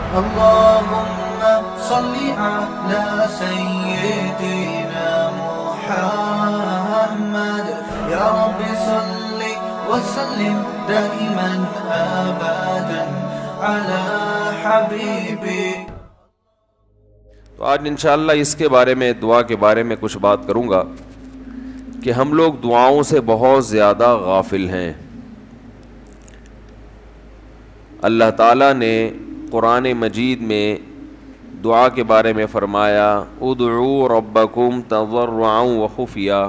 اللهم صل على سيدنا محمد يا رب صل وسلم دائما ابدا على حبيبك. تو آج انشاءاللہ اس کے بارے میں، دعا کے بارے میں کچھ بات کروں گا کہ ہم لوگ دعاؤں سے بہت زیادہ غافل ہیں. اللہ تعالیٰ نے قرآن مجید میں دعا کے بارے میں فرمایا ادعوا ربکم تضرعا وخفیا،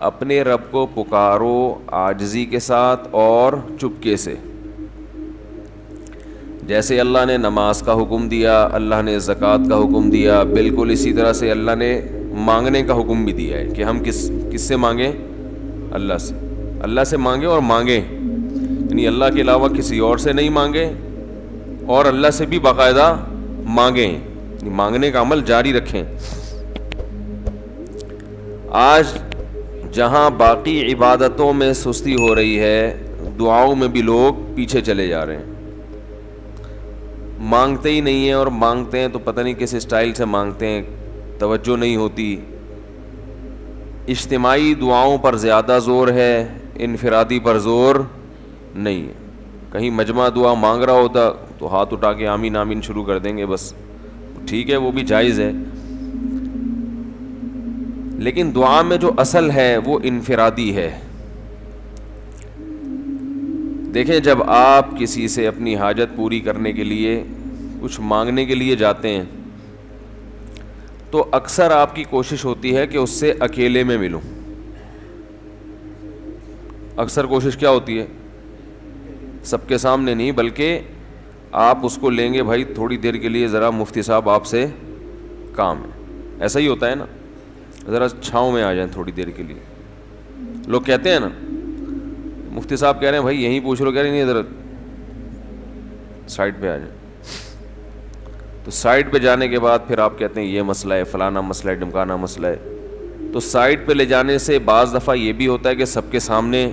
اپنے رب کو پکارو عاجزی کے ساتھ اور چپکے سے. جیسے اللہ نے نماز کا حکم دیا، اللہ نے زکوٰۃ کا حکم دیا، بالکل اسی طرح سے اللہ نے مانگنے کا حکم بھی دیا ہے کہ ہم کس سے مانگیں؟ اللہ سے. اللہ سے مانگیں اور مانگیں، یعنی اللہ کے علاوہ کسی اور سے نہیں مانگیں، اور اللہ سے بھی باقاعدہ مانگیں، یعنی مانگنے کا عمل جاری رکھیں. آج جہاں باقی عبادتوں میں سستی ہو رہی ہے، دعاؤں میں بھی لوگ پیچھے چلے جا رہے ہیں. مانگتے ہی نہیں ہیں، اور مانگتے ہیں تو پتہ نہیں کس اسٹائل سے مانگتے ہیں، توجہ نہیں ہوتی. اجتماعی دعاؤں پر زیادہ زور ہے، انفرادی پر زور نہیں ہے. کہیں مجمع دعا مانگ رہا ہوتا تو ہاتھ اٹھا کے آمین آمین شروع کر دیں گے، بس ٹھیک ہے، وہ بھی جائز ہے. لیکن دعا میں جو اصل ہے وہ انفرادی ہے. دیکھیں، جب آپ کسی سے اپنی حاجت پوری کرنے کے لیے، کچھ مانگنے کے لیے جاتے ہیں، تو اکثر آپ کی کوشش ہوتی ہے کہ اس سے اکیلے میں ملوں. اکثر کوشش کیا ہوتی ہے؟ سب کے سامنے نہیں، بلکہ آپ اس کو لیں گے، بھائی تھوڑی دیر کے لیے ذرا مفتی صاحب آپ سے کام ہے. ایسا ہی ہوتا ہے نا، ذرا چھاؤں میں آ جائیں تھوڑی دیر کے لیے. لوگ کہتے ہیں نا، مفتی صاحب کہہ رہے ہیں بھائی یہیں پوچھ لو، کہہ رہے نہیں ذرا سائڈ پہ آ جائیں. تو سائڈ پہ جانے کے بعد پھر آپ کہتے ہیں یہ مسئلہ ہے، فلانا مسئلہ ہے، ڈمکانا مسئلہ ہے. تو سائڈ پہ لے جانے سے بعض دفعہ یہ بھی ہوتا ہے کہ سب کے سامنے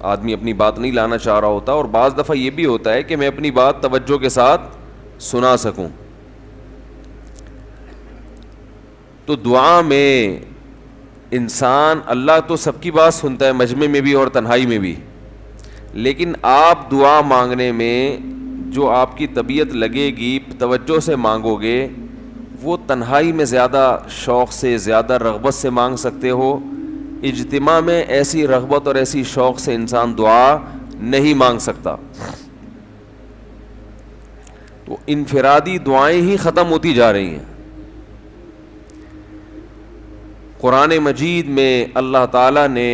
آدمی اپنی بات نہیں لانا چاہ رہا ہوتا، اور بعض دفعہ یہ بھی ہوتا ہے کہ میں اپنی بات توجہ کے ساتھ سنا سکوں. تو دعا میں انسان، اللہ تو سب کی بات سنتا ہے، مجمع میں بھی اور تنہائی میں بھی، لیکن آپ دعا مانگنے میں جو آپ کی طبیعت لگے گی، توجہ سے مانگو گے، وہ تنہائی میں زیادہ شوق سے، زیادہ رغبت سے مانگ سکتے ہو. اجتماع میں ایسی رغبت اور ایسی شوق سے انسان دعا نہیں مانگ سکتا. تو انفرادی دعائیں ہی ختم ہوتی جا رہی ہیں. قرآن مجید میں اللہ تعالیٰ نے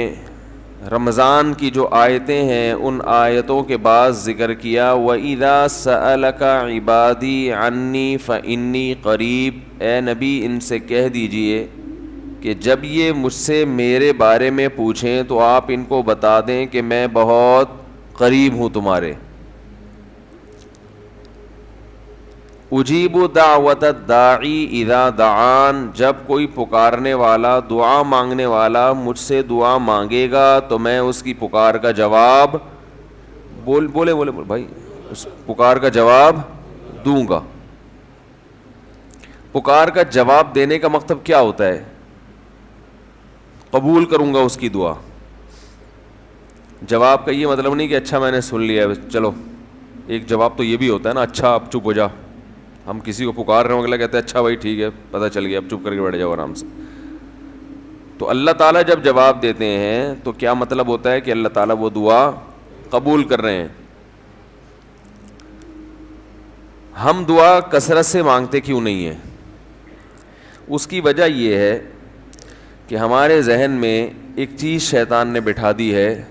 رمضان کی جو آیتیں ہیں ان آیتوں کے بعد ذکر کیا وَإِذَا سَأَلَكَ عِبَادِي عَنِّي فَإِنِّي قَرِيب، اے نبی ان سے کہہ دیجئے کہ جب یہ مجھ سے میرے بارے میں پوچھیں تو آپ ان کو بتا دیں کہ میں بہت قریب ہوں تمہارے. اجیب دعوت الداعی اذا دعان، جب کوئی پکارنے والا، دعا مانگنے والا مجھ سے دعا مانگے گا تو میں اس کی پکار کا جواب بولے بھائی، اس پکار کا جواب دوں گا. پکار کا جواب دینے کا مطلب کیا ہوتا ہے؟ قبول کروں گا اس کی دعا. جواب کا یہ مطلب نہیں کہ اچھا میں نے سن لیا ہے چلو. ایک جواب تو یہ بھی ہوتا ہے نا، اچھا اب چپ ہو جا. ہم کسی کو پکار رہے ہوں، اگلا کہتے ہیں اچھا بھائی ٹھیک ہے پتہ چل گیا، اب چپ کر کے بیٹھ جاؤ آرام سے. تو اللہ تعالیٰ جب جواب دیتے ہیں تو کیا مطلب ہوتا ہے کہ اللہ تعالیٰ وہ دعا قبول کر رہے ہیں. ہم دعا کثرت سے مانگتے کیوں نہیں ہیں؟ اس کی وجہ یہ ہے کہ ہمارے ذہن میں ایک چیز شیطان نے بٹھا دی ہے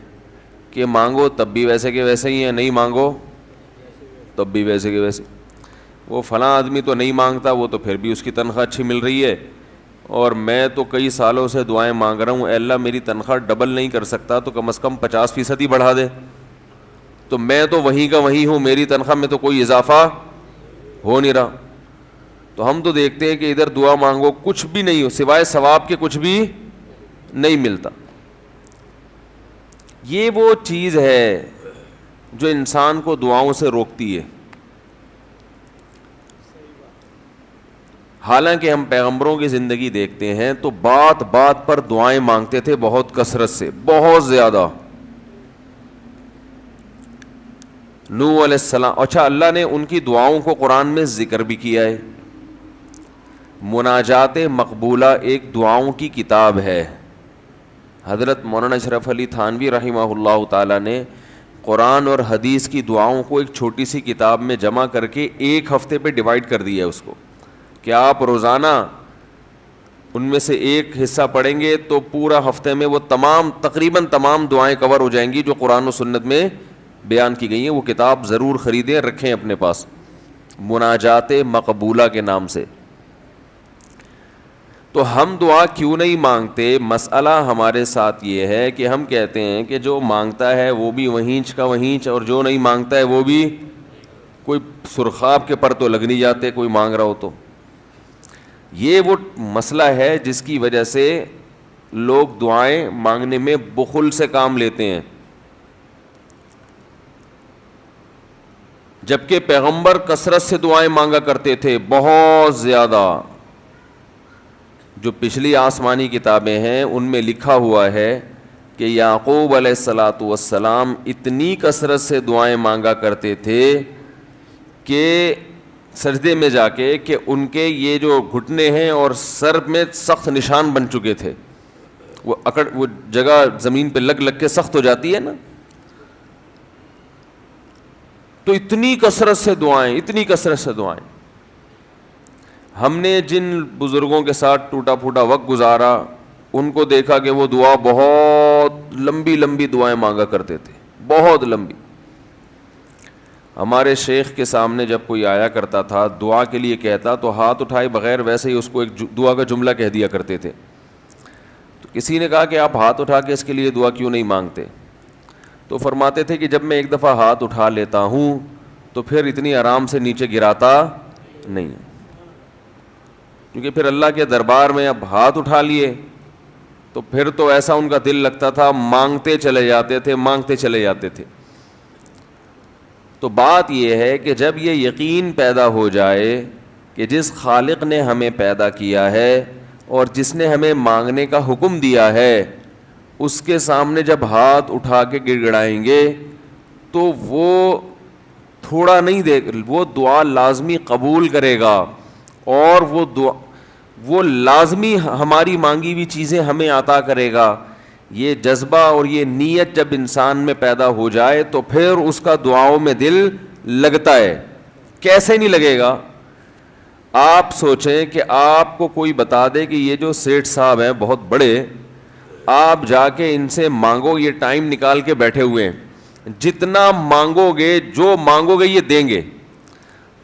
کہ مانگو تب بھی ویسے کے ویسے ہی ہیں، نہیں مانگو تب بھی ویسے کے ویسے. وہ فلاں آدمی تو نہیں مانگتا، وہ تو پھر بھی اس کی تنخواہ اچھی مل رہی ہے، اور میں تو کئی سالوں سے دعائیں مانگ رہا ہوں، اے اللہ میری تنخواہ ڈبل نہیں کر سکتا تو کم از کم 50% ہی بڑھا دے. تو میں تو وہیں کا وہیں ہوں، میری تنخواہ میں تو کوئی اضافہ ہو نہیں رہا. تو ہم تو دیکھتے ہیں کہ ادھر دعا مانگو کچھ بھی نہیں ہو، سوائے ثواب کے کچھ بھی نہیں ملتا. یہ وہ چیز ہے، جو انسان کو دعاؤں سے روکتی ہے. حالانکہ ہم پیغمبروں کی زندگی دیکھتے ہیں تو بات بات پر دعائیں مانگتے تھے, بہت کثرت سے, بہت زیادہ. نوح علیہ السلام, اچھا اللہ نے ان کی دعاؤں کو قرآن میں ذکر بھی کیا ہے. مناجات مقبولہ ایک دعاؤں کی کتاب ہے. حضرت مولانا اشرف علی تھانوی رحمہ اللہ تعالیٰ نے قرآن اور حدیث کی دعاؤں کو ایک چھوٹی سی کتاب میں جمع کر کے ایک ہفتے پہ ڈیوائیڈ کر دیا ہے اس کو, کہ آپ روزانہ ان میں سے ایک حصہ پڑھیں گے تو پورا ہفتے میں وہ تقریباً تمام دعائیں کور ہو جائیں گی جو قرآن و سنت میں بیان کی گئی ہیں. وہ کتاب ضرور خریدیں, رکھیں اپنے پاس, مناجات مقبولہ کے نام سے. تو ہم دعا کیوں نہیں مانگتے؟ مسئلہ ہمارے ساتھ یہ ہے کہ ہم کہتے ہیں کہ جو مانگتا ہے وہ بھی وہینچ کا وہینچ, اور جو نہیں مانگتا ہے وہ بھی کوئی سرخاب کے پر تو لگ نہیں جاتے کوئی مانگ رہا ہو تو. یہ وہ مسئلہ ہے جس کی وجہ سے لوگ دعائیں مانگنے میں بخل سے کام لیتے ہیں, جبکہ پیغمبر کثرت سے دعائیں مانگا کرتے تھے, بہت زیادہ. جو پچھلی آسمانی کتابیں ہیں ان میں لکھا ہوا ہے کہ یعقوب علیہ الصلاۃ والسلام اتنی کثرت سے دعائیں مانگا کرتے تھے کہ سجدے میں جا کے کہ ان کے یہ جو گھٹنے ہیں اور سر میں سخت نشان بن چکے تھے, وہ جگہ زمین پہ لگ لگ کے سخت ہو جاتی ہے نا. تو اتنی کثرت سے دعائیں, اتنی کثرت سے دعائیں. ہم نے جن بزرگوں کے ساتھ ٹوٹا پھوٹا وقت گزارا ان کو دیکھا کہ وہ دعا بہت لمبی لمبی دعائیں مانگا کرتے تھے, بہت لمبی. ہمارے شیخ کے سامنے جب کوئی آیا کرتا تھا دعا کے لیے کہتا تو ہاتھ اٹھائے بغیر ویسے ہی اس کو ایک دعا کا جملہ کہہ دیا کرتے تھے. تو کسی نے کہا کہ آپ ہاتھ اٹھا کے اس کے لیے دعا کیوں نہیں مانگتے؟ تو فرماتے تھے کہ جب میں ایک دفعہ ہاتھ اٹھا لیتا ہوں تو پھر اتنی آرام سے نیچے گراتا نہیں, کیونکہ پھر اللہ کے دربار میں اب ہاتھ اٹھا لیے تو پھر تو ایسا ان کا دل لگتا تھا, مانگتے چلے جاتے تھے, مانگتے چلے جاتے تھے. تو بات یہ ہے کہ جب یہ یقین پیدا ہو جائے کہ جس خالق نے ہمیں پیدا کیا ہے اور جس نے ہمیں مانگنے کا حکم دیا ہے اس کے سامنے جب ہاتھ اٹھا کے گڑ گڑائیں گے تو وہ تھوڑا نہیں دے, وہ دعا لازمی قبول کرے گا, اور وہ لازمی ہماری مانگی ہوئی چیزیں ہمیں عطا کرے گا. یہ جذبہ اور یہ نیت جب انسان میں پیدا ہو جائے تو پھر اس کا دعاؤں میں دل لگتا ہے. کیسے نہیں لگے گا؟ آپ سوچیں کہ آپ کو کوئی بتا دے کہ یہ جو سیٹھ صاحب ہیں بہت بڑے, آپ جا کے ان سے مانگو, یہ ٹائم نکال کے بیٹھے ہوئے ہیں, جتنا مانگو گے, جو مانگو گے یہ دیں گے.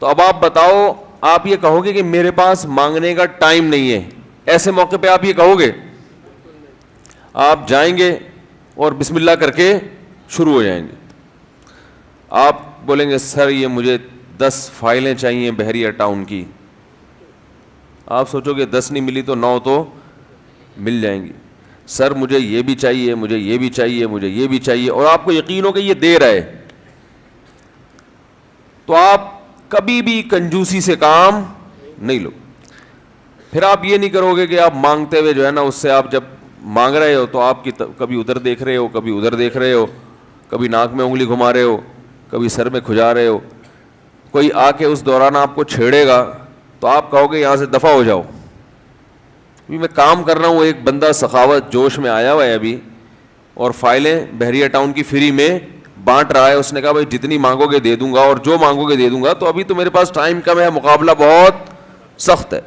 تو اب آپ بتاؤ, آپ یہ کہو گے کہ میرے پاس مانگنے کا ٹائم نہیں ہے, ایسے موقع پہ آپ یہ کہو گے؟ آپ جائیں گے اور بسم اللہ کر کے شروع ہو جائیں گے. آپ بولیں گے سر یہ مجھے 10 فائلیں چاہیے بحریہ ٹاؤن کی. آپ سوچو گے 10 نہیں ملی تو 9 تو مل جائیں گی. سر مجھے یہ بھی چاہیے, مجھے یہ بھی چاہیے, مجھے یہ بھی چاہیے, اور آپ کو یقین ہو کہ یہ دے رہا ہے, تو آپ کبھی بھی کنجوسی سے کام نہیں لو. پھر آپ یہ نہیں کرو گے کہ آپ مانگتے ہوئے جو ہے نا, اس سے آپ جب مانگ رہے ہو تو آپ کی کبھی ادھر دیکھ رہے ہو, کبھی ادھر دیکھ رہے ہو, کبھی ناک میں انگلی گھما رہے ہو, کبھی سر میں کھجا رہے ہو. کوئی آ کے اس دوران آپ کو چھیڑے گا تو آپ کہو گے یہاں سے دفع ہو جاؤ, میں کام کر رہا ہوں. ایک بندہ سخاوت جوش میں آیا ہوا ہے ابھی, اور فائلیں بحریہ ٹاؤن کی فری میں بانٹ رہا ہے. اس نے کہا بھائی جتنی مانگو گے دے دوں گا, اور جو مانگو گے دے دوں گا. تو ابھی تو میرے پاس ٹائم کم ہے, مقابلہ بہت سخت ہے.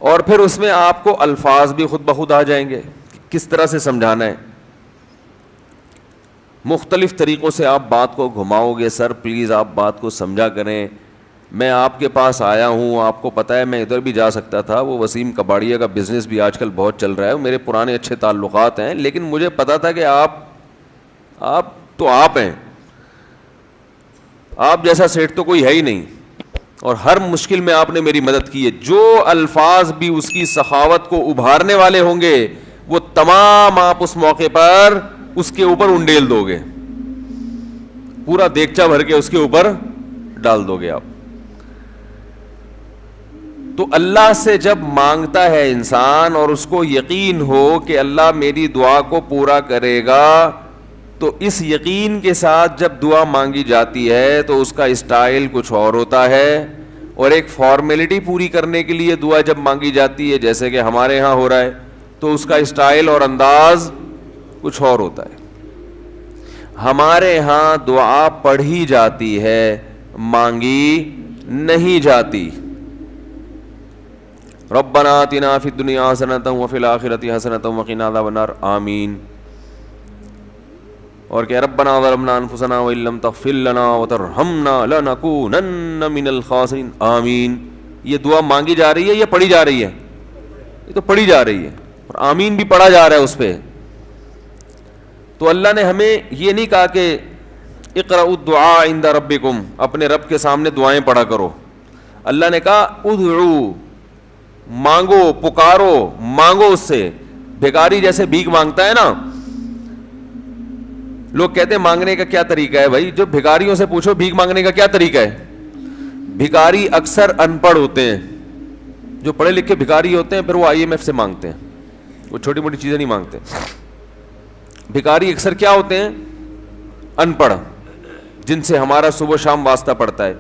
اور پھر اس میں آپ کو الفاظ بھی خود بخود آ جائیں گے, کس طرح سے سمجھانا ہے. مختلف طریقوں سے آپ بات کو گھماؤ گے. سر پلیز آپ بات کو سمجھا کریں, میں آپ کے پاس آیا ہوں, آپ کو پتہ ہے میں ادھر بھی جا سکتا تھا, وہ وسیم کباڑیہ کا بزنس بھی آج کل بہت چل رہا ہے, میرے پرانے اچھے تعلقات ہیں, لیکن مجھے پتا تھا کہ آپ تو آپ ہیں, آپ جیسا سیٹ تو کوئی ہے ہی نہیں, اور ہر مشکل میں آپ نے میری مدد کی ہے. جو الفاظ بھی اس کی سخاوت کو ابھارنے والے ہوں گے وہ تمام آپ اس موقع پر اس کے اوپر انڈیل دو گے. پورا دیگچا بھر کے اس کے اوپر ڈال دو گے آپ. تو اللہ سے جب مانگتا ہے انسان اور اس کو یقین ہو کہ اللہ میری دعا کو پورا کرے گا, تو اس یقین کے ساتھ جب دعا مانگی جاتی ہے تو اس کا اسٹائل کچھ اور ہوتا ہے, اور ایک فارمیلٹی پوری کرنے کے لیے دعا جب مانگی جاتی ہے جیسے کہ ہمارے ہاں ہو رہا ہے تو اس کا اسٹائل اور انداز کچھ اور ہوتا ہے. ہمارے ہاں دعا پڑھی جاتی ہے, مانگی نہیں جاتی. ربنا آتنا فی الدنیا حسنۃ وفی الآخرۃ حسنۃ وقنا عذاب النار آمین. اور کہ ربنا ظلمنا انفسنا وان لم تغفر لنا وترحمنا لنکونن من الخاسرین آمین. یہ دعا مانگی جا رہی ہے یا پڑھی جا رہی ہے؟ یہ تو پڑھی جا رہی ہے, اور آمین بھی پڑھا جا رہا ہے اس پہ. تو اللہ نے ہمیں یہ نہیں کہا کہ اقرأوا الدعاء عند ربکم, اپنے رب کے سامنے دعائیں پڑھا کرو. اللہ نے کہا ادعوا, مانگو, پکارو, مانگو اس سے. بھیکاری جیسے بھیک مانگتا ہے نا, لوگ کہتے ہیں مانگنے کا کیا طریقہ ہے؟ بھائی جو بھیکاریوں سے پوچھو بھیک مانگنے کا کیا طریقہ ہے. بھیکاری اکثر ان پڑھ ہوتے ہیں, جو پڑھے لکھے بھیکاری ہوتے ہیں پھر وہ IMF سے مانگتے ہیں, وہ چھوٹی موٹی چیزیں نہیں مانگتے. بھیکاری اکثر کیا ہوتے ہیں؟ ان پڑھ, جن سے ہمارا صبح شام واسطہ پڑتا ہے.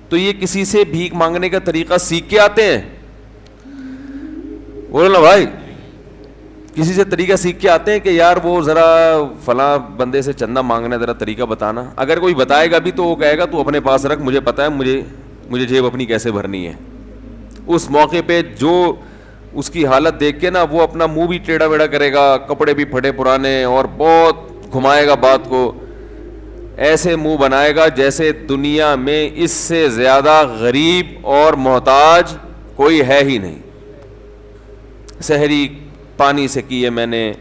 تو یہ کسی سے بھیک مانگنے کا طریقہ سیکھ کے آتے ہیں؟ بولو نا بھائی, کسی سے طریقہ سیکھ کے آتے ہیں کہ یار وہ ذرا فلاں بندے سے چندہ مانگنا ہے, ذرا طریقہ بتانا. اگر کوئی بتائے گا بھی تو وہ کہے گا تو اپنے پاس رکھ, مجھے پتا ہے مجھے جیب اپنی کیسے بھرنی ہے. اس موقع پہ جو اس کی حالت دیکھ کے نا وہ اپنا منہ بھی ٹیڑھا ویڑھا کرے گا, کپڑے بھی پھٹے پرانے, اور بہت گھمائے گا بات کو, ایسے منہ بنائے گا جیسے دنیا میں اس سے زیادہ غریب اور محتاج کوئی ہے ہی نہیں. سحری پانی سے کی ہے میں نے,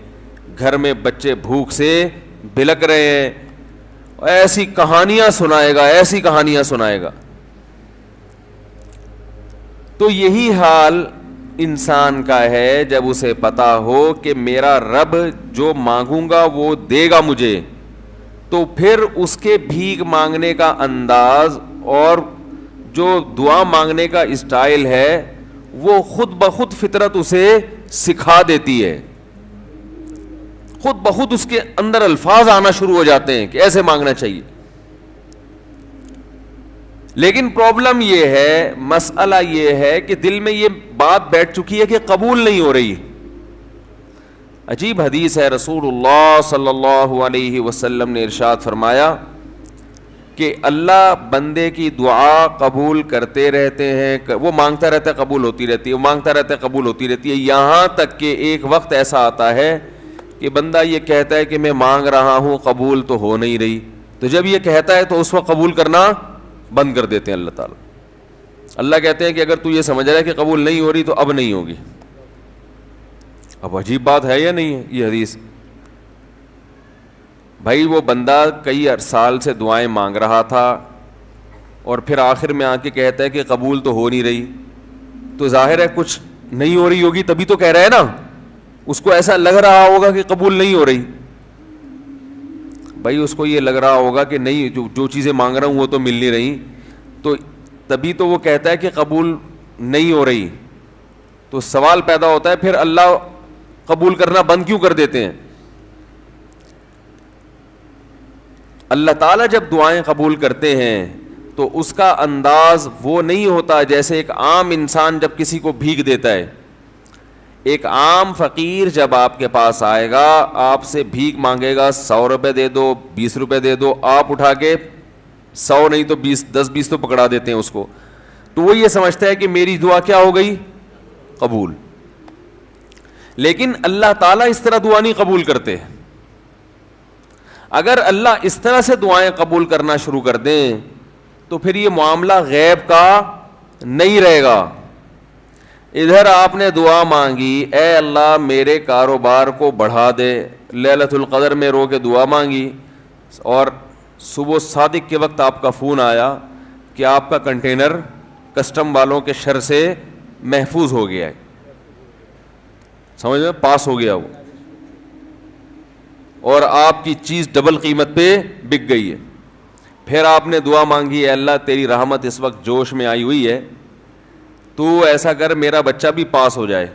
گھر میں بچے بھوک سے بلک رہے ہیں, ایسی کہانیاں سنائے گا, ایسی کہانیاں سنائے گا. تو یہی حال انسان کا ہے جب اسے پتا ہو کہ میرا رب جو مانگوں گا وہ دے گا مجھے, تو پھر اس کے بھیک مانگنے کا انداز اور جو دعا مانگنے کا اسٹائل ہے وہ خود بخود فطرت اسے سکھا دیتی ہے. خود بخود اس کے اندر الفاظ آنا شروع ہو جاتے ہیں کہ ایسے مانگنا چاہیے. لیکن پرابلم یہ ہے, مسئلہ یہ ہے کہ دل میں یہ بات بیٹھ چکی ہے کہ قبول نہیں ہو رہی. عجیب حدیث ہے, رسول اللہ صلی اللہ علیہ وسلم نے ارشاد فرمایا کہ اللہ بندے کی دعا قبول کرتے رہتے ہیں, وہ مانگتا رہتا ہے قبول ہوتی رہتی ہے, وہ مانگتا رہتا ہے قبول ہوتی رہتی ہے, یہاں تک کہ ایک وقت ایسا آتا ہے کہ بندہ یہ کہتا ہے کہ میں مانگ رہا ہوں قبول تو ہو نہیں رہی. تو جب یہ کہتا ہے تو اس وقت قبول کرنا بند کر دیتے ہیں اللہ تعالیٰ. اللہ کہتے ہیں کہ اگر تو یہ سمجھ رہا ہے کہ قبول نہیں ہو رہی تو اب نہیں ہوگی. اب عجیب بات ہے یا نہیں ہے یہ حدیث؟ بھائی وہ بندہ کئی سال سے دعائیں مانگ رہا تھا اور پھر آخر میں آ کے کہتا ہے کہ قبول تو ہو نہیں رہی, تو ظاہر ہے کچھ نہیں ہو رہی ہوگی تبھی تو کہہ رہا ہے نا. اس کو ایسا لگ رہا ہوگا کہ قبول نہیں ہو رہی. بھائی اس کو یہ لگ رہا ہوگا کہ نہیں, جو چیزیں مانگ رہا ہوں وہ تو مل نہیں رہی, تو تبھی تو وہ کہتا ہے کہ قبول نہیں ہو رہی. تو سوال پیدا ہوتا ہے پھر اللہ قبول کرنا بند کیوں کر دیتے ہیں؟ اللہ تعالیٰ جب دعائیں قبول کرتے ہیں تو اس کا انداز وہ نہیں ہوتا جیسے ایک عام انسان جب کسی کو بھیک دیتا ہے. ایک عام فقیر جب آپ کے پاس آئے گا, آپ سے بھیک مانگے گا, 100 روپے دے دو, 20 روپے دے دو, آپ اٹھا کے 100 نہیں تو 10-20 تو پکڑا دیتے ہیں اس کو, تو وہ یہ سمجھتا ہے کہ میری دعا کیا ہو گئی؟ قبول. لیکن اللہ تعالیٰ اس طرح دعا نہیں قبول کرتے. اگر اللہ اس طرح سے دعائیں قبول کرنا شروع کر دیں تو پھر یہ معاملہ غیب کا نہیں رہے گا. ادھر آپ نے دعا مانگی, اے اللہ میرے کاروبار کو بڑھا دے, لیلۃ القدر میں رو کے دعا مانگی, اور صبح صادق کے وقت آپ کا فون آیا کہ آپ کا کنٹینر کسٹم والوں کے شر سے محفوظ ہو گیا ہے, سمجھ میں پاس ہو گیا وہ, اور آپ کی چیز ڈبل قیمت پہ بک گئی ہے. پھر آپ نے دعا مانگی ہے اللہ تیری رحمت اس وقت جوش میں آئی ہوئی ہے, تو ایسا کر میرا بچہ بھی پاس ہو جائے,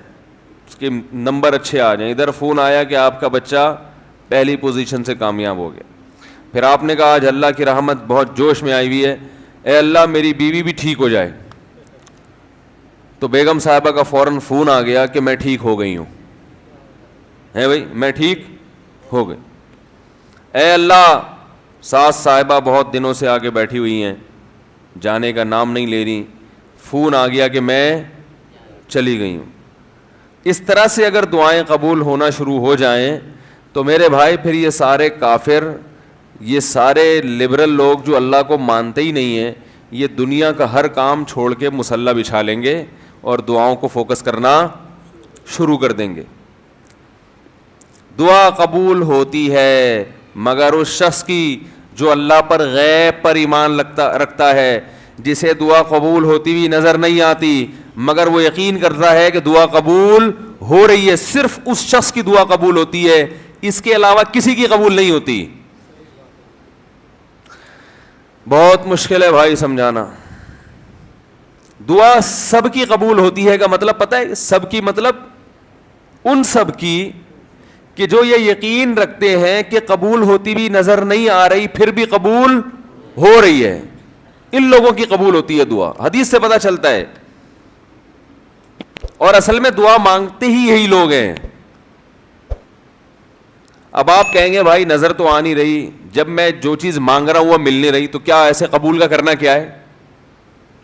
اس کے نمبر اچھے آ جائیں. ادھر فون آیا کہ آپ کا بچہ پہلی پوزیشن سے کامیاب ہو گیا. پھر آپ نے کہا آج اللہ کی رحمت بہت جوش میں آئی ہوئی ہے, اے اللہ میری بیوی بھی ٹھیک ہو جائے. تو بیگم صاحبہ کا فوراً فون آ گیا کہ میں ٹھیک ہو گئی ہوں, ہے بھائی میں ٹھیک ہو گئی. اے اللہ ساس صاحبہ بہت دنوں سے آگے بیٹھی ہوئی ہیں, جانے کا نام نہیں لے رہی, فون آ گیا کہ میں چلی گئی ہوں. اس طرح سے اگر دعائیں قبول ہونا شروع ہو جائیں تو میرے بھائی پھر یہ سارے کافر, یہ سارے لبرل لوگ جو اللہ کو مانتے ہی نہیں ہیں, یہ دنیا کا ہر کام چھوڑ کے مصلی بچھا لیں گے اور دعاؤں کو فوکس کرنا شروع کر دیں گے. دعا قبول ہوتی ہے مگر اس شخص کی جو اللہ پر غیب پر ایمان رکھتا ہے, جسے دعا قبول ہوتی ہوئی نظر نہیں آتی مگر وہ یقین کرتا ہے کہ دعا قبول ہو رہی ہے. صرف اس شخص کی دعا قبول ہوتی ہے, اس کے علاوہ کسی کی قبول نہیں ہوتی. بہت مشکل ہے بھائی سمجھانا. دعا سب کی قبول ہوتی ہے کا مطلب پتہ ہے, سب کی مطلب ان سب کی کہ جو یہ یقین رکھتے ہیں کہ قبول ہوتی بھی نظر نہیں آ رہی پھر بھی قبول ہو رہی ہے, ان لوگوں کی قبول ہوتی ہے دعا. حدیث سے پتہ چلتا ہے. اور اصل میں دعا مانگتے ہی یہی لوگ ہیں. اب آپ کہیں گے بھائی نظر تو آ نہیں رہی, جب میں جو چیز مانگ رہا ہوں وہ مل نہیں رہی, تو کیا ایسے قبول کا کرنا کیا ہے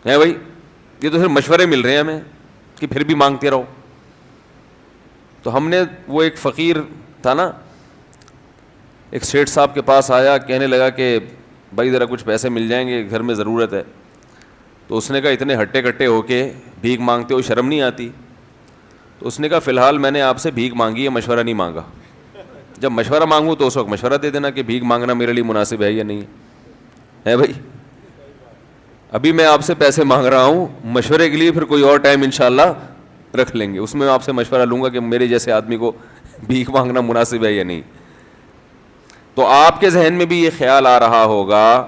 بھائی؟ یہ تو صرف مشورے مل رہے ہیں ہمیں کہ پھر بھی مانگتے رہو. تو ہم نے وہ ایک فقیر تھا نا, ایک سیٹھ صاحب کے پاس آیا, کہنے لگا کہ بھائی ذرا کچھ پیسے مل جائیں گے, گھر میں ضرورت ہے. تو اس نے کہا اتنے ہٹے کٹے ہو کے بھیک مانگتے ہو, شرم نہیں آتی؟ تو اس نے کہا فی الحال میں نے آپ سے بھیک مانگی ہے, مشورہ نہیں مانگا. جب مشورہ مانگوں تو اس وقت مشورہ دے دینا کہ بھیک مانگنا میرے لیے مناسب ہے یا نہیں ہے بھائی. ابھی میں آپ سے پیسے مانگ رہا ہوں, مشورے کے لیے پھر کوئی اور ٹائم انشاءاللہ رکھ لیں گے, اس میں آپ سے مشورہ لوں گا کہ میرے جیسے آدمی کو بھیک مانگنا مناسب ہے یا نہیں. تو آپ کے ذہن میں بھی یہ خیال آ رہا ہوگا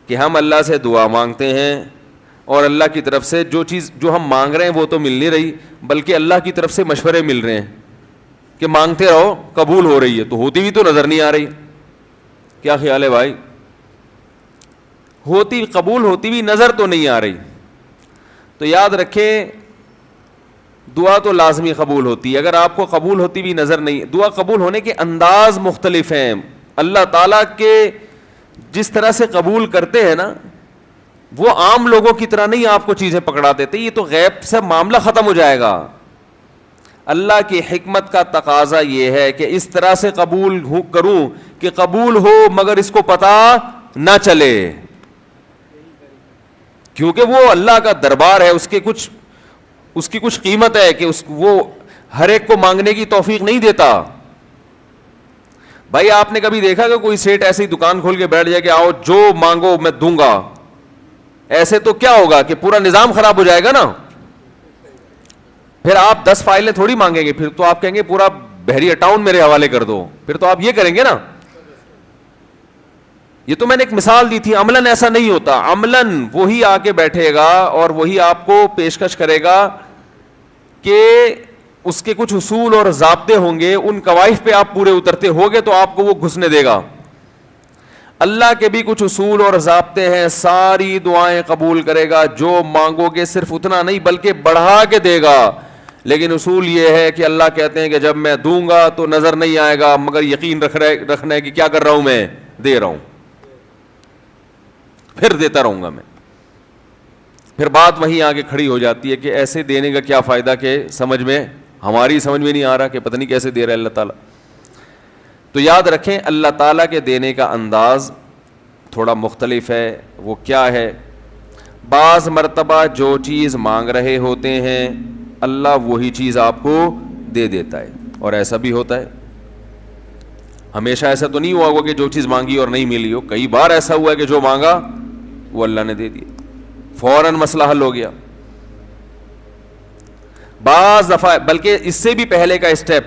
کہ ہم اللہ سے دعا مانگتے ہیں اور اللہ کی طرف سے جو چیز جو ہم مانگ رہے ہیں وہ تو مل نہیں رہی, بلکہ اللہ کی طرف سے مشورے مل رہے ہیں کہ مانگتے رہو قبول ہو رہی ہے, تو ہوتی بھی تو نظر نہیں آ رہی. کیا خیال ہے بھائی؟ ہوتی قبول ہوتی بھی نظر تو نہیں آ رہی. تو یاد رکھیں دعا تو لازمی قبول ہوتی ہے. اگر آپ کو قبول ہوتی بھی نظر نہیں, دعا قبول ہونے کے انداز مختلف ہیں. اللہ تعالیٰ کے جس طرح سے قبول کرتے ہیں نا, وہ عام لوگوں کی طرح نہیں آپ کو چیزیں پکڑا دیتے, یہ تو غیب سے معاملہ ختم ہو جائے گا. اللہ کی حکمت کا تقاضا یہ ہے کہ اس طرح سے قبول کروں کہ قبول ہو مگر اس کو پتہ نہ چلے, کیونکہ وہ اللہ کا دربار ہے, اس کی کچھ قیمت ہے کہ وہ ہر ایک کو مانگنے کی توفیق نہیں دیتا. بھائی آپ نے کبھی دیکھا کہ کوئی سیٹ ایسی دکان کھول کے بیٹھ جائے کہ آؤ جو مانگو میں دوں گا؟ ایسے تو کیا ہوگا کہ پورا نظام خراب ہو جائے گا نا. پھر آپ 10 فائلیں تھوڑی مانگیں گے, پھر تو آپ کہیں گے پورا بحری اٹاؤن میرے حوالے کر دو, پھر تو آپ یہ کریں گے نا. یہ تو میں نے ایک مثال دی تھی, عملاً ایسا نہیں ہوتا. عملاً وہی آ کے بیٹھے گا اور وہی آپ کو پیشکش کرے گا کہ اس کے کچھ اصول اور ضابطے ہوں گے, ان قواعد پہ آپ پورے اترتے ہوگے تو آپ کو وہ گھسنے دے گا. اللہ کے بھی کچھ اصول اور ضابطے ہیں, ساری دعائیں قبول کرے گا, جو مانگو گے صرف اتنا نہیں بلکہ بڑھا کے دے گا. لیکن اصول یہ ہے کہ اللہ کہتے ہیں کہ جب میں دوں گا تو نظر نہیں آئے گا, مگر یقین رکھنا ہے کہ کیا کر رہا ہوں, میں دے رہا ہوں, پھر دیتا رہوں گا میں. پھر بات وہیں آگے کھڑی ہو جاتی ہے کہ ایسے دینے کا کیا فائدہ کہ ہماری سمجھ میں نہیں آ رہا کہ پتہ نہیں کیسے دے رہا ہے اللہ تعالیٰ. تو یاد رکھیں اللہ تعالیٰ کے دینے کا انداز تھوڑا مختلف ہے. وہ کیا ہے؟ بعض مرتبہ جو چیز مانگ رہے ہوتے ہیں اللہ وہی چیز آپ کو دے دیتا ہے, اور ایسا بھی ہوتا ہے. ہمیشہ ایسا تو نہیں ہوا ہوگا کہ جو چیز مانگی اور نہیں ملی ہو. کئی بار ایسا ہوا ہے کہ جو مانگا وہ اللہ نے دے دیا, فوراً مسئلہ حل ہو گیا. بعض دفعہ بلکہ اس سے بھی پہلے کا اسٹیپ,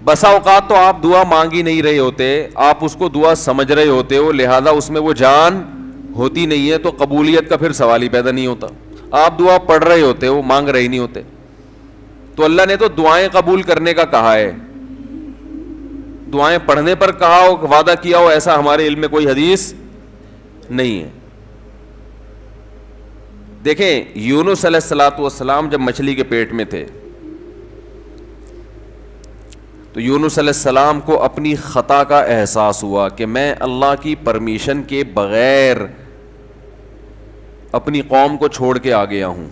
بسا اوقات تو آپ دعا مانگ ہی نہیں رہے ہوتے, آپ اس کو دعا سمجھ رہے ہوتے ہو, لہذا اس میں وہ جان ہوتی نہیں ہے, تو قبولیت کا پھر سوال ہی پیدا نہیں ہوتا. آپ دعا پڑھ رہے ہوتے ہو, مانگ رہے ہی نہیں ہوتے. تو اللہ نے تو دعائیں قبول کرنے کا کہا ہے, دعائیں پڑھنے پر کہا ہو, وعدہ کیا ہو, ایسا ہمارے علم میں کوئی حدیث نہیں ہے. دیکھیں یونس علیہ الصلوۃ والسلام جب مچھلی کے پیٹ میں تھے تو یونس علیہ السلام کو اپنی خطا کا احساس ہوا کہ میں اللہ کی پرمیشن کے بغیر اپنی قوم کو چھوڑ کے آ گیا ہوں.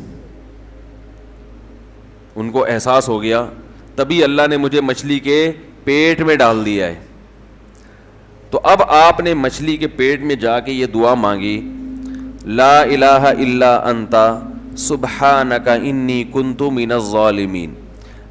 ان کو احساس ہو گیا, تبھی اللہ نے مجھے مچھلی کے پیٹ میں ڈال دیا ہے. تو اب آپ نے مچھلی کے پیٹ میں جا کے یہ دعا مانگی, لا الہ الا انت سبحانک انی کنت من الظالمین.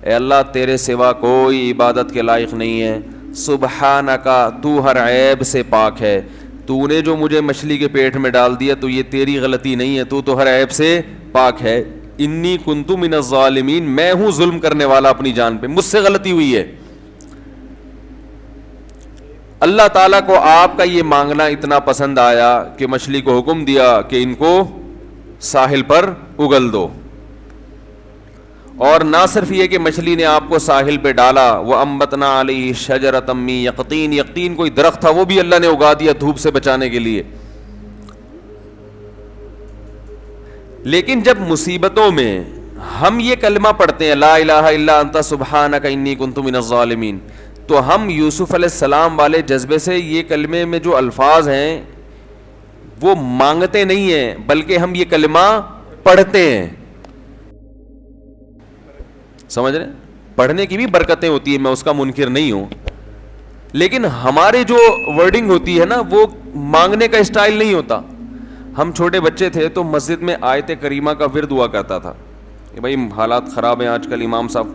اے اللہ تیرے سوا کوئی عبادت کے لائق نہیں ہے, سبحانک تو ہر عیب سے پاک ہے, تو نے جو مجھے مچھلی کے پیٹ میں ڈال دیا تو یہ تیری غلطی نہیں ہے, تو ہر عیب سے پاک ہے. انی کنت من الظالمین, میں ہوں ظلم کرنے والا اپنی جان پہ, مجھ سے غلطی ہوئی ہے. اللہ تعالیٰ کو آپ کا یہ مانگنا اتنا پسند آیا کہ مچھلی کو حکم دیا کہ ان کو ساحل پر اگل دو. اور نہ صرف یہ کہ مچھلی نے آپ کو ساحل پہ ڈالا, وَأَنبَتْنَا عَلَيْهِ شَجَرَةً مِّن يَقْطِينٍ, یقطین کوئی درخت تھا وہ بھی اللہ نے اگا دیا دھوپ سے بچانے کے لیے. لیکن جب مصیبتوں میں ہم یہ کلمہ پڑھتے ہیں لا الہ الا انت سبحانک انی کنت من الظالمین, تو ہم یوسف علیہ السلام والے جذبے سے یہ کلمے میں جو الفاظ ہیں وہ مانگتے نہیں ہیں, بلکہ ہم یہ کلمہ پڑھتے ہیں. سمجھ رہے ہیں, پڑھنے کی بھی برکتیں ہوتی ہیں, میں اس کا منکر نہیں ہوں, لیکن ہمارے جو ورڈنگ ہوتی ہے نا وہ مانگنے کا اسٹائل نہیں ہوتا. ہم چھوٹے بچے تھے تو مسجد میں آیت کریمہ کا ورد ہوا کرتا تھا کہ بھائی حالات خراب ہیں آج کل, امام صاحب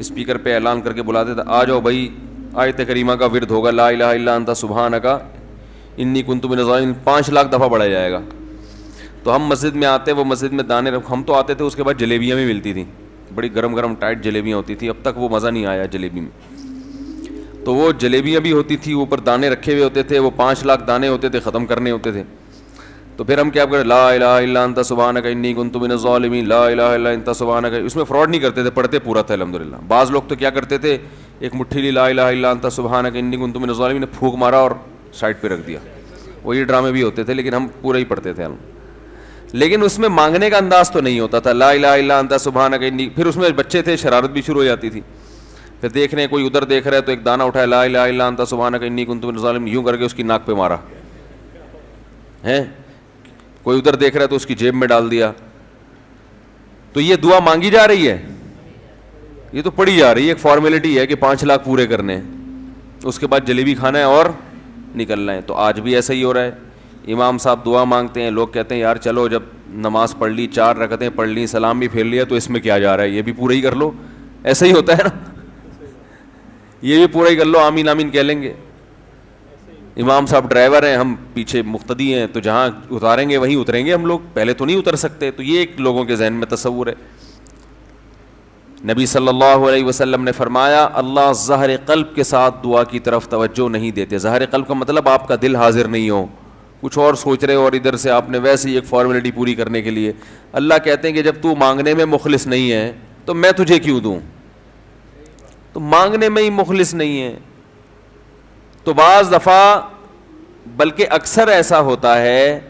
اسپیکر پہ اعلان کر کے بلاتے تھے, آ جاؤ بھائی آیت کریمہ کا ورد ہوگا, لا الہ الا انت سبحانک انی کنت من الظالمین, 5 لاکھ دفعہ پڑھا جائے گا. تو ہم مسجد میں آتے, وہ مسجد میں دانے ہم تو آتے تھے, اس کے بعد جلیبیاں بھی ملتی تھیں, بڑی گرم گرم ٹائٹ جلیبیاں ہوتی تھیں, اب تک وہ مزہ نہیں آیا جلیبی میں. تو وہ جلیبیاں بھی ہوتی تھی, اوپر دانے رکھے ہوئے ہوتے تھے, وہ 5 لاکھ دانے ہوتے تھے, ختم کرنے ہوتے تھے. تو پھر ہم کیا کریں, لا الہ الا انت سبحانک انی کنت من الظالمین, لا الہ الا انت سبحانک. اس میں فراڈ نہیں کرتے تھے, پڑھتے پورا تھا الحمدللہ. بعض لوگ تو کیا کرتے تھے, ایک مٹھی لی لا الہ الا انت سبحانک انی کنت من الظالمین, نے پھونک مارا اور سائڈ پہ رکھ دیا. وہ یہ ڈرامے بھی ہوتے تھے, لیکن ہم پورا ہی پڑھتے تھے. لیکن اس میں مانگنے کا انداز تو نہیں ہوتا تھا, لا الہ الا انت سبحانک انی. پھر اس میں بچے تھے, شرارت بھی شروع ہو جاتی تھی. پھر دیکھ رہے ہیں کوئی ادھر دیکھ رہا ہے تو ایک دانہ اٹھایا, لا الہ الا انت سبحانک انی کنت من الظالمین, یوں کر کے اس کی ناک پہ مارا ہے. کوئی ادھر دیکھ رہا ہے تو اس کی جیب میں ڈال دیا. تو یہ دعا مانگی جا رہی ہے, یہ تو پڑھی جا رہی ہے, ایک فارمیلٹی ہے کہ 5 لاکھ پورے کرنے ہیں, اس کے بعد جلیبی کھانا ہے اور نکلنا ہے. تو آج بھی ایسا ہی ہو رہا ہے. امام صاحب دعا مانگتے ہیں, لوگ کہتے ہیں یار چلو جب نماز پڑھ لی, 4 رکعتیں پڑھ لی, سلام بھی پھیر لیا, تو اس میں کیا جا رہا ہے, یہ بھی پورا ہی کر لو. ایسا ہی ہوتا ہے نا, یہ بھی پورا ہی کر لو, آمین آمین کہہ لیں گے. امام صاحب ڈرائیور ہیں, ہم پیچھے مقتدی ہیں, تو جہاں اتاریں گے وہیں اتریں گے ہم لوگ, پہلے تو نہیں اتر سکتے. تو یہ ایک لوگوں کے ذہن میں تصور ہے. نبی صلی اللہ علیہ وسلم نے فرمایا اللہ ظاہر قلب کے ساتھ دعا کی طرف توجہ نہیں دیتے. ظاہر قلب کا مطلب آپ کا دل حاضر نہیں ہو, کچھ اور سوچ رہے ہو, اور ادھر سے آپ نے ویسے ہی ایک فارمیلٹی پوری کرنے کے لیے. اللہ کہتے ہیں کہ جب تو مانگنے میں مخلص نہیں ہے تو میں تجھے کیوں دوں. تو مانگنے میں ہی مخلص نہیں ہے. تو بعض دفعہ بلکہ اکثر ایسا ہوتا ہے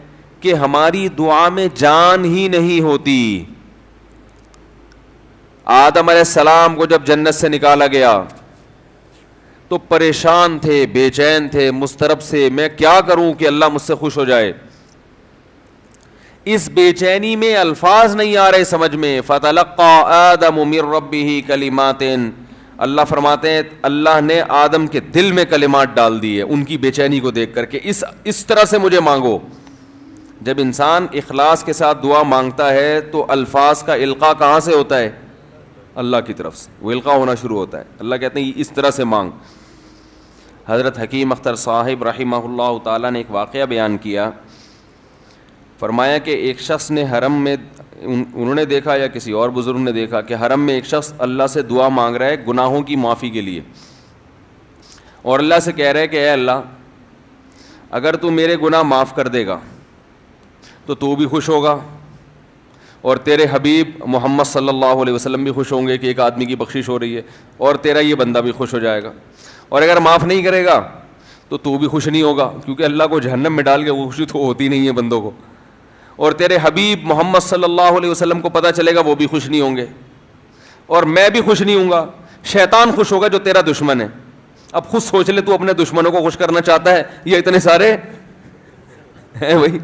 کہ ہماری دعا میں جان ہی نہیں ہوتی. آدم علیہ السلام کو جب جنت سے نکالا گیا تو پریشان تھے, بے چین تھے, مضطرب سے, میں کیا کروں کہ اللہ مجھ سے خوش ہو جائے. اس بے چینی میں الفاظ نہیں آ رہے سمجھ میں. فَتَلَقَّى آدَمُ مِن رَبِّهِ كَلِمَاتٍ, اللہ فرماتے ہیں اللہ نے آدم کے دل میں کلمات ڈال دیے ان کی بے چینی کو دیکھ کر کے, اس طرح سے مجھے مانگو. جب انسان اخلاص کے ساتھ دعا مانگتا ہے تو الفاظ کا القاء کہاں سے ہوتا ہے, اللہ کی طرف سے وہ القاء ہونا شروع ہوتا ہے. اللہ کہتے ہیں اس طرح سے مانگ. حضرت حکیم اختر صاحب رحمہ اللہ تعالیٰ نے ایک واقعہ بیان کیا فرمایا کہ ایک شخص نے حرم میں، انہوں نے دیکھا یا کسی اور بزرگ نے دیکھا کہ حرم میں ایک شخص اللہ سے دعا مانگ رہا ہے گناہوں کی معافی کے لیے، اور اللہ سے کہہ رہا ہے کہ اے اللہ اگر تو میرے گناہ معاف کر دے گا تو بھی خوش ہوگا، اور تیرے حبیب محمد صلی اللہ علیہ وسلم بھی خوش ہوں گے کہ ایک آدمی کی بخشش ہو رہی ہے، اور تیرا یہ بندہ بھی خوش ہو جائے گا، اور اگر معاف نہیں کرے گا تو بھی خوش نہیں ہوگا، کیونکہ اللہ کو جہنم میں ڈال کے وہ خوشی تو ہوتی نہیں ہے بندوں کو، اور تیرے حبیب محمد صلی اللہ علیہ وسلم کو پتہ چلے گا وہ بھی خوش نہیں ہوں گے، اور میں بھی خوش نہیں ہوں گا، شیطان خوش ہوگا جو تیرا دشمن ہے۔ اب خود سوچ لے تو اپنے دشمنوں کو خوش کرنا چاہتا ہے، یہ اتنے سارے ہیں بھائی،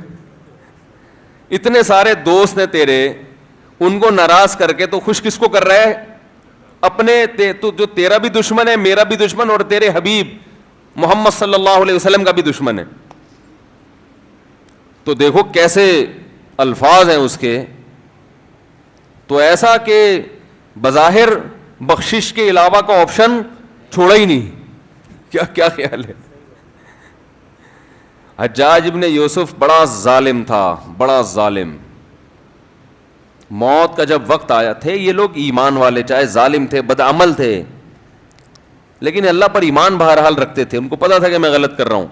اتنے سارے دوست ہیں تیرے، ان کو ناراض کر کے تو خوش کس کو کر رہا ہے؟ اپنے تو جو تیرا بھی دشمن ہے، میرا بھی دشمن، اور تیرے حبیب محمد صلی اللہ علیہ وسلم کا بھی دشمن ہے۔ تو دیکھو کیسے الفاظ ہیں اس کے، تو ایسا کہ بظاہر بخشش کے علاوہ کا آپشن چھوڑا ہی نہیں۔ کیا خیال ہے؟ حجاج ابن یوسف بڑا ظالم تھا، بڑا ظالم۔ موت کا جب وقت آیا، تھے یہ لوگ ایمان والے، چاہے ظالم تھے، بدعمل تھے، لیکن اللہ پر ایمان بہرحال رکھتے تھے، ان کو پتا تھا کہ میں غلط کر رہا ہوں۔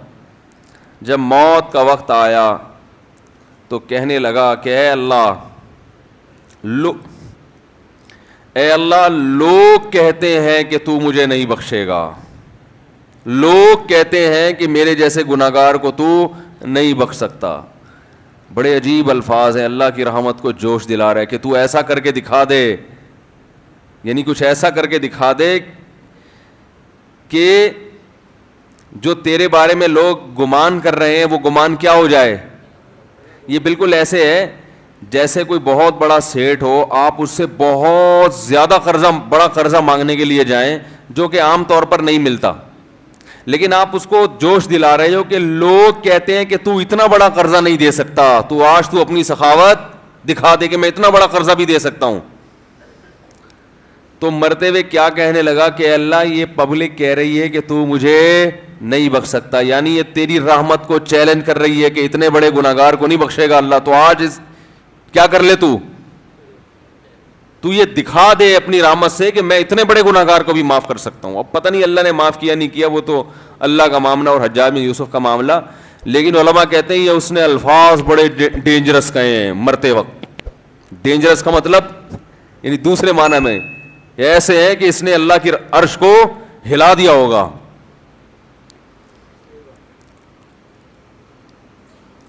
جب موت کا وقت آیا تو کہنے لگا کہ اے اللہ لوگ کہتے ہیں کہ تو مجھے نہیں بخشے گا، لوگ کہتے ہیں کہ میرے جیسے گناہگار کو تو نہیں بخش سکتا۔ بڑے عجیب الفاظ ہیں، اللہ کی رحمت کو جوش دلا رہا ہے کہ تو ایسا کر کے دکھا دے، یعنی کچھ ایسا کر کے دکھا دے کہ جو تیرے بارے میں لوگ گمان کر رہے ہیں وہ گمان کیا ہو جائے۔ یہ بالکل ایسے ہے جیسے کوئی بہت بڑا سیٹھ ہو، آپ اس سے بہت زیادہ بڑا قرضہ مانگنے کے لیے جائیں جو کہ عام طور پر نہیں ملتا، لیکن آپ اس کو جوش دلا رہے ہو کہ لوگ کہتے ہیں کہ تو اتنا بڑا قرضہ نہیں دے سکتا، تو آج تو اپنی سخاوت دکھا دے کہ میں اتنا بڑا قرضہ بھی دے سکتا ہوں۔ تو مرتے ہوئے کیا کہنے لگا کہ اللہ یہ پبلک کہہ رہی ہے کہ تو مجھے نہیں بخش سکتا، یعنی یہ تیری رحمت کو چیلنج کر رہی ہے کہ اتنے بڑے گناہگار کو نہیں بخشے گا اللہ، تو آج کیا کر لے تو یہ دکھا دے اپنی رحمت سے کہ میں اتنے بڑے گناہگار کو بھی معاف کر سکتا ہوں۔ اب پتہ نہیں اللہ نے معاف کیا نہیں کیا، وہ تو اللہ کا معاملہ اور حجاج بن یوسف کا معاملہ، لیکن علماء کہتے ہیں یہ اس نے الفاظ بڑے ڈینجرس کہے ہیں مرتے وقت۔ ڈینجرس کا مطلب یعنی دوسرے معنی میں ایسے ہے کہ اس نے اللہ کی عرش کو ہلا دیا ہوگا۔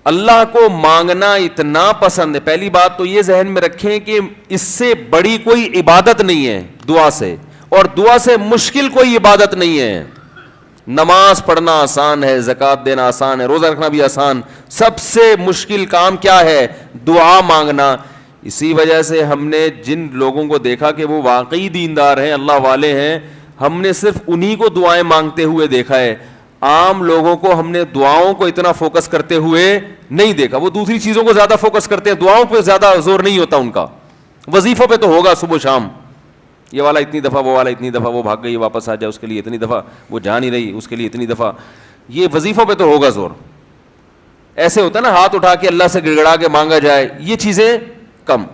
اللہ کو مانگنا اتنا پسند ہے، پہلی بات تو یہ ذہن میں رکھیں کہ اس سے بڑی کوئی عبادت نہیں ہے دعا سے، اور دعا سے مشکل کوئی عبادت نہیں ہے۔ نماز پڑھنا آسان ہے، زکوٰۃ دینا آسان ہے، روزہ رکھنا بھی آسان، سب سے مشکل کام کیا ہے؟ دعا مانگنا۔ اسی وجہ سے ہم نے جن لوگوں کو دیکھا کہ وہ واقعی دیندار ہیں، اللہ والے ہیں، ہم نے صرف انہی کو دعائیں مانگتے ہوئے دیکھا ہے، عام لوگوں کو ہم نے دعاؤں کو اتنا فوکس کرتے ہوئے نہیں دیکھا۔ وہ دوسری چیزوں کو زیادہ فوکس کرتے ہیں، دعاؤں پہ زیادہ زور نہیں ہوتا ان کا۔ وظیفوں پہ تو ہوگا صبح شام، یہ والا اتنی دفعہ، وہ والا اتنی دفعہ، وہ بھاگ گئی واپس آ جائے اس کے لیے اتنی دفعہ، وہ جا نہیں رہی اس کے لیے اتنی دفعہ، یہ وظیفوں پہ تو ہوگا زور۔ ایسے ہوتا ہے نا ہاتھ اٹھا کے اللہ سے گڑگڑا کے مانگا جائے، یہ چیزیں کم۔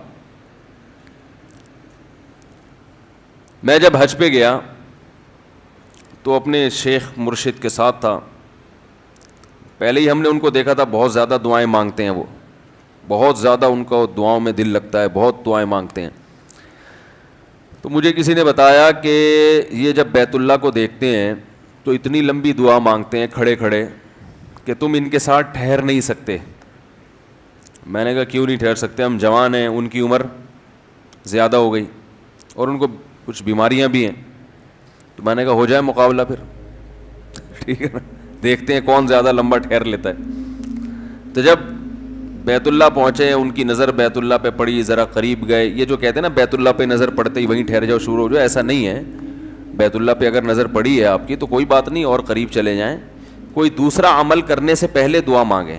میں جب حج پہ گیا تو اپنے شیخ مرشد کے ساتھ تھا، پہلے ہی ہم نے ان کو دیکھا تھا بہت زیادہ دعائیں مانگتے ہیں، وہ بہت زیادہ ان کو دعاؤں میں دل لگتا ہے، بہت دعائیں مانگتے ہیں۔ تو مجھے کسی نے بتایا کہ یہ جب بیت اللہ کو دیکھتے ہیں تو اتنی لمبی دعا مانگتے ہیں کھڑے کھڑے کہ تم ان کے ساتھ ٹھہر نہیں سکتے۔ میں نے کہا کیوں نہیں ٹھہر سکتے، ہم جوان ہیں، ان کی عمر زیادہ ہو گئی اور ان کو کچھ بیماریاں بھی ہیں۔ تو میں نے کہا ہو جائے مقابلہ پھر، ٹھیک ہے نا، دیکھتے ہیں کون زیادہ لمبا ٹھہر لیتا ہے۔ تو جب بیت اللہ پہنچے، ان کی نظر بیت اللہ پہ پڑی، ذرا قریب گئے۔ یہ جو کہتے ہیں نا بیت اللہ پہ نظر پڑتے ہی وہیں ٹھہر جاؤ، شروع ہو جاؤ، ایسا نہیں ہے۔ بیت اللہ پہ اگر نظر پڑی ہے آپ کی تو کوئی بات نہیں، اور قریب چلے جائیں۔ کوئی دوسرا عمل کرنے سے پہلے دعا مانگیں۔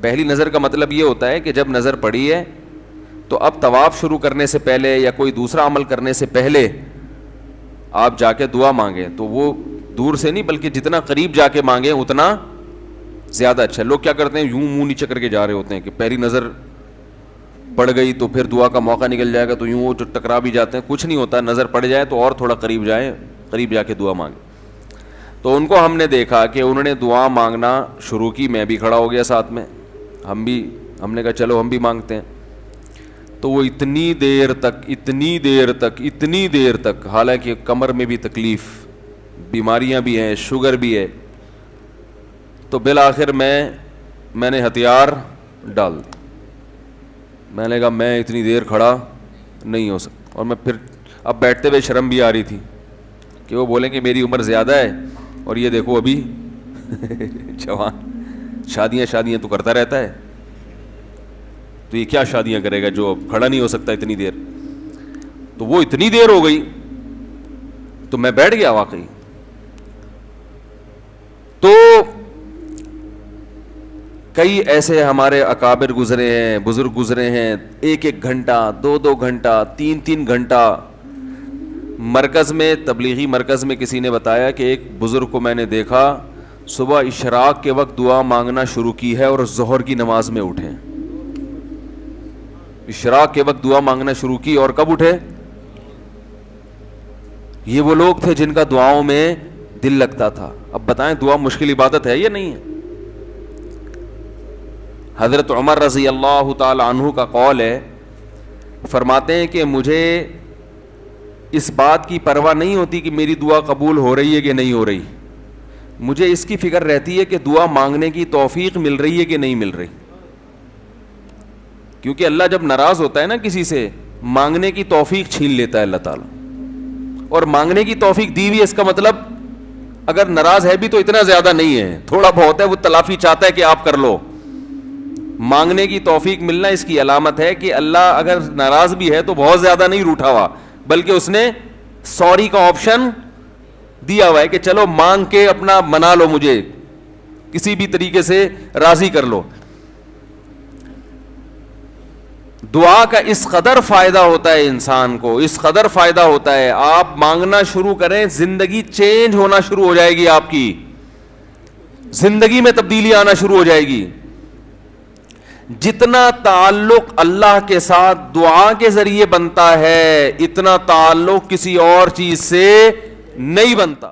پہلی نظر کا مطلب یہ ہوتا ہے کہ جب نظر پڑی ہے تو اب طواف شروع کرنے سے پہلے یا کوئی دوسرا عمل کرنے سے پہلے آپ جا کے دعا مانگیں، تو وہ دور سے نہیں بلکہ جتنا قریب جا کے مانگیں اتنا زیادہ اچھا ہے. لوگ کیا کرتے ہیں, یوں منہ نیچے کر کے جا رہے ہوتے ہیں کہ پہلی نظر پڑ گئی تو پھر دعا کا موقع نکل جائے گا, تو یوں وہ جو ٹکرا بھی جاتے ہیں. کچھ نہیں ہوتا, نظر پڑ جائے تو اور تھوڑا قریب جائیں, قریب جا کے دعا مانگیں. تو ان کو ہم نے دیکھا کہ انہوں نے دعا مانگنا شروع کی, میں بھی کھڑا ہو گیا ساتھ میں, ہم نے کہا چلو ہم بھی مانگتے ہیں. تو وہ اتنی دیر تک حالانکہ کمر میں بھی تکلیف, بیماریاں بھی ہیں, شوگر بھی ہے, تو بالآخر میں نے ہتھیار ڈال دی. میں نے کہا میں اتنی دیر کھڑا نہیں ہو سکتا. اور میں پھر اب بیٹھتے ہوئے شرم بھی آ رہی تھی کہ وہ بولیں کہ میری عمر زیادہ ہے اور یہ دیکھو ابھی جوان, شادیاں تو کرتا رہتا ہے, تو یہ کیا شادیاں کرے گا جو کھڑا نہیں ہو سکتا اتنی دیر. تو وہ اتنی دیر ہو گئی تو میں بیٹھ گیا واقعی. تو کئی ایسے ہمارے اکابر گزرے ہیں, بزرگ گزرے ہیں, 1 گھنٹہ 2 گھنٹہ 3 گھنٹہ. مرکز میں, تبلیغی مرکز میں کسی نے بتایا کہ ایک بزرگ کو میں نے دیکھا صبح اشراق کے وقت دعا مانگنا شروع کی ہے اور ظہر کی نماز میں اٹھے. اشراق کے وقت دعا مانگنا شروع کی اور کب اٹھے؟ یہ وہ لوگ تھے جن کا دعاؤں میں دل لگتا تھا. اب بتائیں دعا مشکل عبادت ہے یا نہیں ہے؟ حضرت عمر رضی اللہ تعالی عنہ کا قول ہے, فرماتے ہیں کہ مجھے اس بات کی پرواہ نہیں ہوتی کہ میری دعا قبول ہو رہی ہے کہ نہیں ہو رہی, مجھے اس کی فکر رہتی ہے کہ دعا مانگنے کی توفیق مل رہی ہے کہ نہیں مل رہی. کیونکہ اللہ جب ناراض ہوتا ہے نا کسی سے, مانگنے کی توفیق چھین لیتا ہے اللہ تعالیٰ. اور مانگنے کی توفیق دی ہوئی, اس کا مطلب اگر ناراض ہے بھی تو اتنا زیادہ نہیں ہے, تھوڑا بہت ہے, وہ تلافی چاہتا ہے کہ آپ کر لو. مانگنے کی توفیق ملنا اس کی علامت ہے کہ اللہ اگر ناراض بھی ہے تو بہت زیادہ نہیں روٹھا ہوا, بلکہ اس نے سوری کا آپشن دیا ہوا ہے کہ چلو مانگ کے اپنا منا لو, مجھے کسی بھی طریقے سے راضی کر لو. دعا کا اس قدر فائدہ ہوتا ہے انسان کو, اس قدر فائدہ ہوتا ہے, آپ مانگنا شروع کریں زندگی چینج ہونا شروع ہو جائے گی, آپ کی زندگی میں تبدیلی آنا شروع ہو جائے گی. جتنا تعلق اللہ کے ساتھ دعا کے ذریعے بنتا ہے اتنا تعلق کسی اور چیز سے نہیں بنتا.